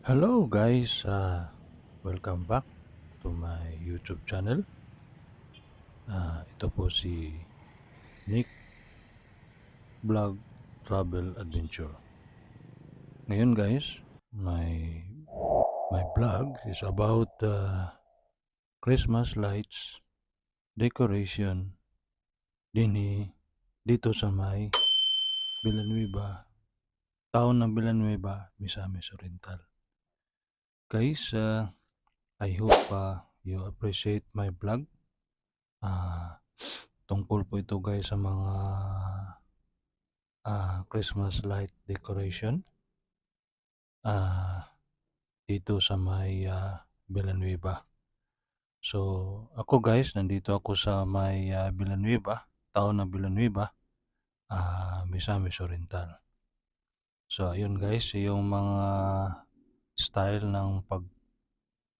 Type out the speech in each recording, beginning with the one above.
Hello guys, welcome back to my YouTube channel. Ito po si Nick Vlog Travel Adventure. Ngayon guys, my vlog is about Christmas lights decoration dito sa may Villanueva, town ng Villanueva, Misamis Oriental. Guys, I hope you appreciate my vlog. Tungkol po ito guys sa mga Christmas light decoration dito sa may Villanueva. So ako guys, nandito ako sa may Villanueva, town ng Villanueva, Misamis Oriental. So ayun guys, yung mga style ng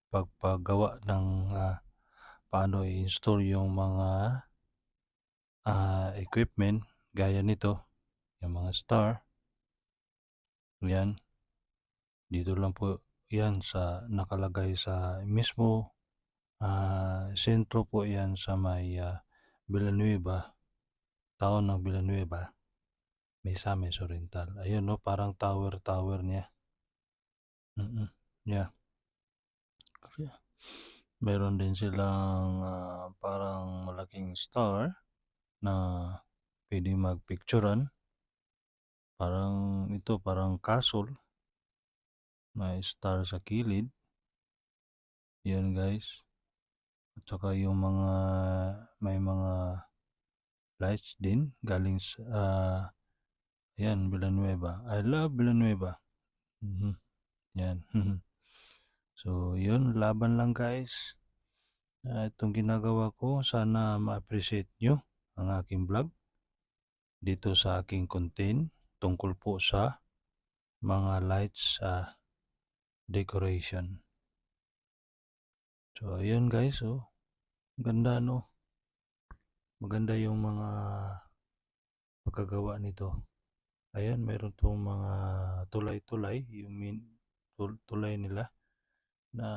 pagpagawa ng paano i-install yung mga equipment gaya nito, yung mga star. Yan, dito lang po yan sa nakalagay sa mismo sentro po yan sa may Villanueva, town ng Villanueva, Misamis Oriental. Ayun no, parang tower niya. Yeah. Meron din silang parang malaking star na pwede magpicturean. Parang castle. May star sa kilid. Yan guys. At saka yung may mga lights din galing sa ayan, Villanueva. I love Villanueva. Yan. So yun, laban lang guys. Itong ginagawa ko, sana ma-appreciate nyo ang aking vlog dito sa aking content tungkol po sa mga lights decoration. So ayun guys, ganda no. Maganda yung mga pagkagawa nito. Ayan, meron pong mga tulay-tulay, yung tulay nila na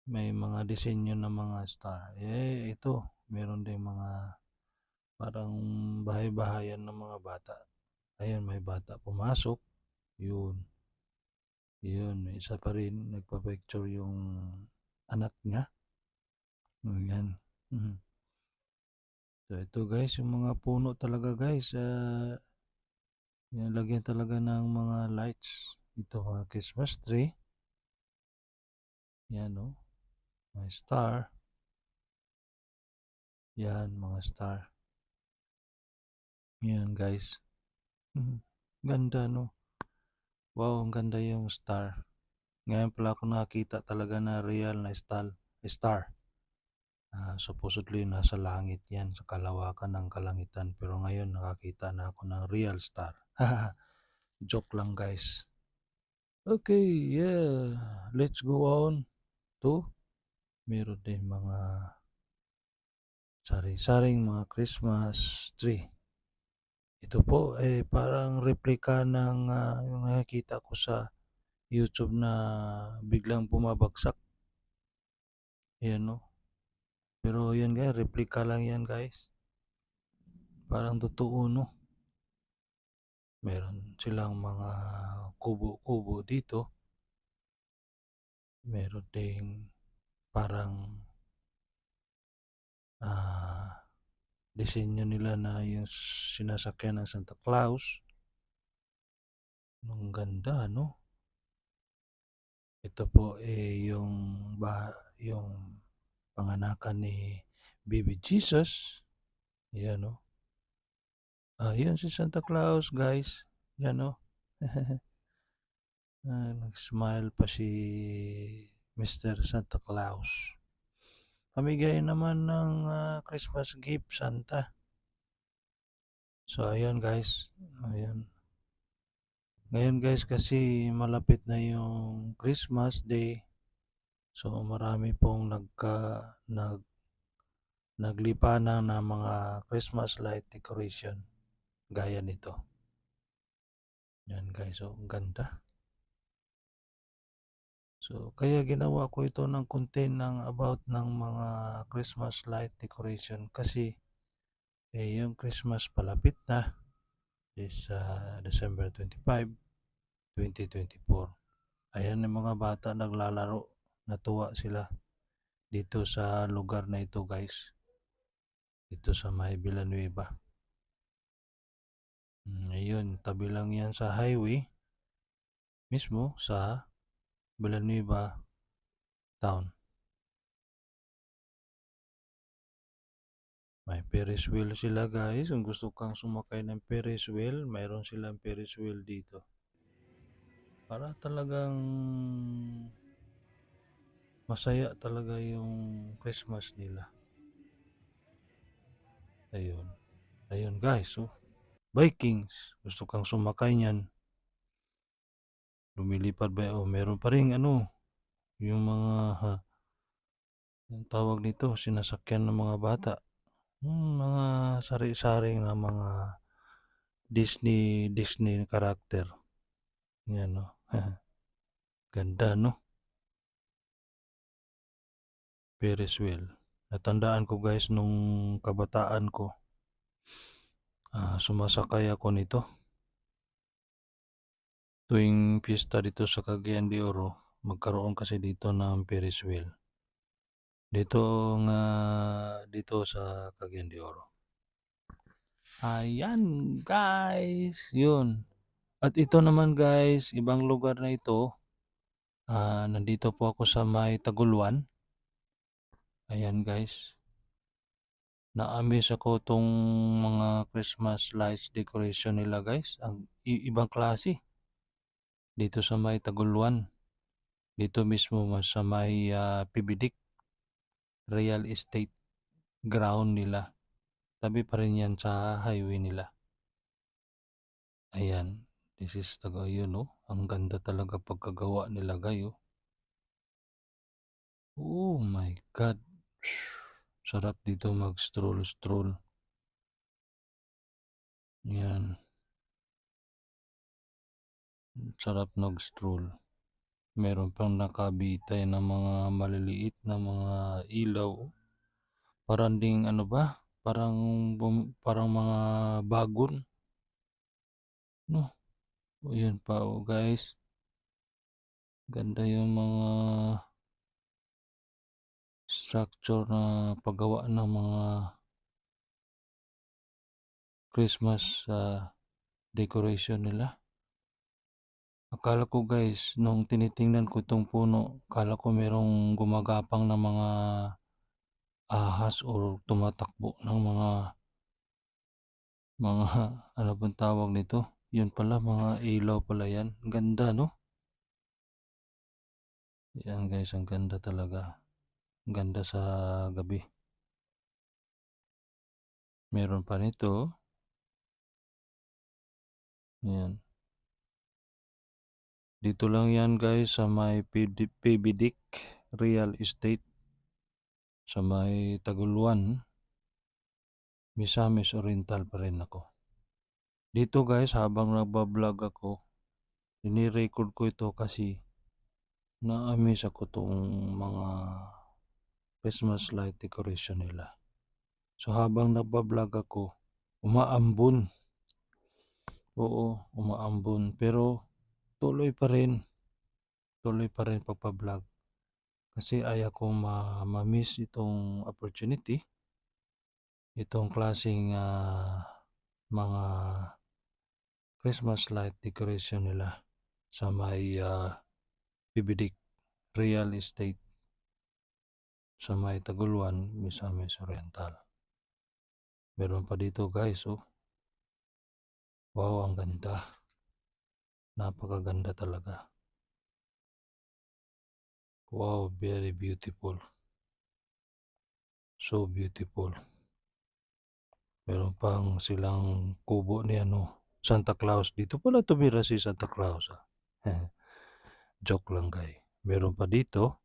may mga disenyo ng mga star. Ito, meron din mga parang bahay-bahayan ng mga bata. Ayan, may bata pumasok. Yun. May isa pa rin, nagpa-picture yung anak niya. Yan. So ito guys, yung mga puno talaga guys, nilagyan talaga ng mga lights. Ito mga Christmas tree. Yan o. May star. Yan, mga star. Yan guys. Ganda no. Wow, ang ganda yung star. Ngayon pala ako nakakita talaga na real na star. Supposedly nasa langit yan, sa kalawakan ng kalangitan. Pero ngayon nakakita na ako ng real star. Joke lang guys. Okay, yeah. Let's go on to meron din mga sari-saring mga Christmas tree. Ito po parang replika ng yung nakikita ko sa YouTube na biglang bumabagsak. Ayan no. Pero yan guys, replika lang yan guys. Parang totoo no. Meron silang mga kubo-kubo dito. Meron ding parang disenyo nila na yung sinasakyan ng Santa Claus. Ang ganda no. Ito po yung panganakan ni Baby Jesus. Yan o. Yan si Santa Claus guys. Yan o. Nag-smile pa si Mr. Santa Claus. Pamigay naman ng Christmas gift Santa. So ayan guys. Ayan. Ngayon guys kasi malapit na yung Christmas Day. So marami pong naglipanan ng mga Christmas light decoration gaya nito. Yan guys, ang ganda. So, kaya ginawa ko ito ng content ng about ng mga Christmas light decoration kasi, yung Christmas palapit na is, December 25, 2024. Ayan yung mga bata naglalaro, natuwa sila dito sa lugar na ito guys, dito sa may Villanueva. Ayun, tabi lang yan sa highway mismo sa Villanueva town. May Ferris wheel sila guys. Kung gusto kang sumakay ng Ferris wheel, mayroon silang Ferris wheel dito. Para talagang masaya talaga yung Christmas nila. Ayun. Ayun guys, oh. Vikings, gusto kang sumakay niyan. Lumilipad ba? Oh, meron pa rin ano, yung mga, yung tawag nito, sinasakyan ng mga bata. Mga sari-saring na mga Disney character. Yan, no. Ganda, no? Ferris wheel. Natandaan ko guys nung kabataan ko, sumasakay ako nito. Tuwing piyesta dito sa Cagayan de Oro, magkaroon kasi dito ng Ferris wheel. Dito sa Cagayan de Oro. Ayan guys, yun. At ito naman guys, ibang lugar na ito. Nandito po ako sa may Taguluan. Ayan guys. Na-amaze ako tong mga Christmas lights decoration nila guys. Ang ibang klase. Dito sa may Taguluan. Dito mismo sa may PBDIC Real Estate ground nila. Tabi pa rin yan sa highway nila. Ayan. This is yun, oh. Ang ganda talaga pagkagawa nila gayo. Oh my God. Sarap dito mag-stroll. Yan. Sarap mag-stroll. Meron pang nakabitay na mga maliliit na mga ilaw. Parang ding ano ba? Parang mga bagon. No? O yun pa oh guys. Ganda yung mga structure na paggawa ng mga Christmas decoration nila. Akala ko guys, nung tinitingnan ko itong puno, akala ko merong gumagapang na mga ahas or tumatakbo ng mga ano bang tawag nito? Yun pala, mga ilaw pala yan. Ganda, no? Yan guys, ang ganda talaga. Ang ganda sa gabi. Meron pa nito. Yan. Dito lang yan guys sa may PBDIC Real Estate. Sa may Taguluan. Misamis Oriental pa rin ako. Dito guys, habang nagbablog ako, ini-record ko ito kasi na-amaze ako tong mga Christmas light decoration nila. So habang nagbablog ako, umaambon. Oo, umaambon. Pero tuloy pa rin pagpa-vlog. Kasi ayaw ko ma-miss itong opportunity, itong klaseng mga Christmas light decoration nila sa may PBDIC Real Estate sa may Taguluan, Misamis Oriental. Meron pa dito guys, oh. Wow, ang ganda. Napakaganda talaga. Wow, very beautiful. So beautiful. Meron pang silang kubo ni Santa Claus. Dito pala tumira si Santa Claus. Joke lang guys. Meron pa dito,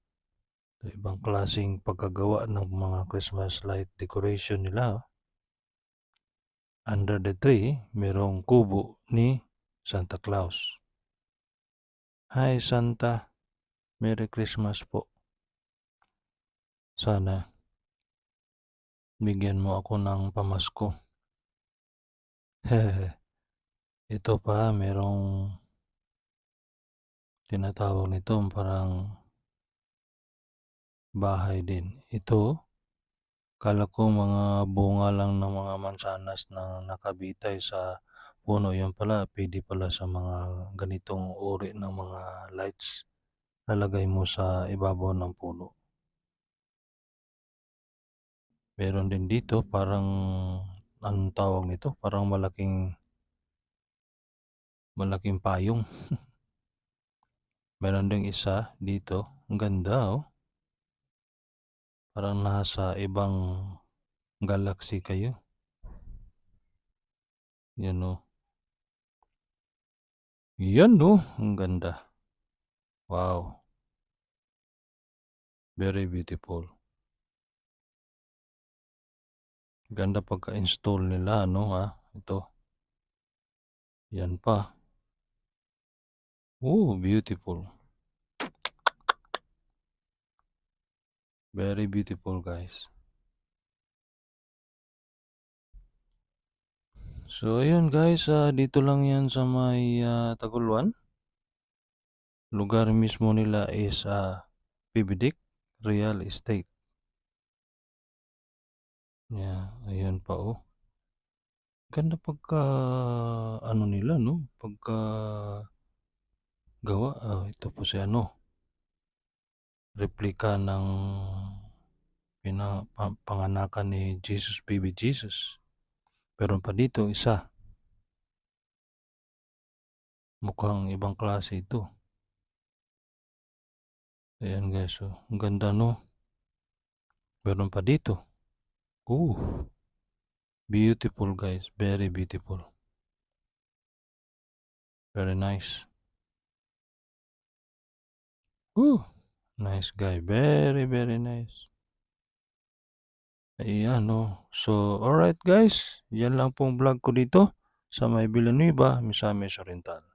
ibang klaseng pagkagawa ng mga Christmas light decoration nila. Under the tree, merong kubo ni Santa Claus. Hi Santa. Merry Christmas po. Sana bigyan mo ako ng pamasko. Ito pa merong tinatawag nito parang bahay din. Ito, akala ko mga bunga lang ng mga mansanas na nakabitay sa puno, yun pala puwede pala sa mga ganitong uri ng mga lights, lalagay mo sa ibabaw ng puno. Meron din dito parang anong tawag nito, parang malaking payong. Meron ding isa dito, ang ganda, oh. Parang nasa ibang galaxy kayo. Yan, oh. Yan, oh, ang ganda. Wow, very beautiful. Ganda pagka-install nila ano, ito. Yan pa. Oh, beautiful. Very beautiful, guys. So ayun guys, dito lang yan sa may Taguluan. Lugar mismo nila is Pibidik Real Estate. Yeah, ayun pa, oh. Ganda pagka ano nila, no? Pagka gawa. Ito po si ano, replika ng panganakan ni Jesus, baby Jesus. Pero pa dito isa. Mukhang ibang klase ito. Ayan guys, oh. Ang ganda, no? Meron pa dito. Beautiful guys, very beautiful. Very nice. Nice guy, very very nice. Ayan, no? So alright guys, yan lang pong vlog ko dito sa may Villanueva, Misamis Oriental.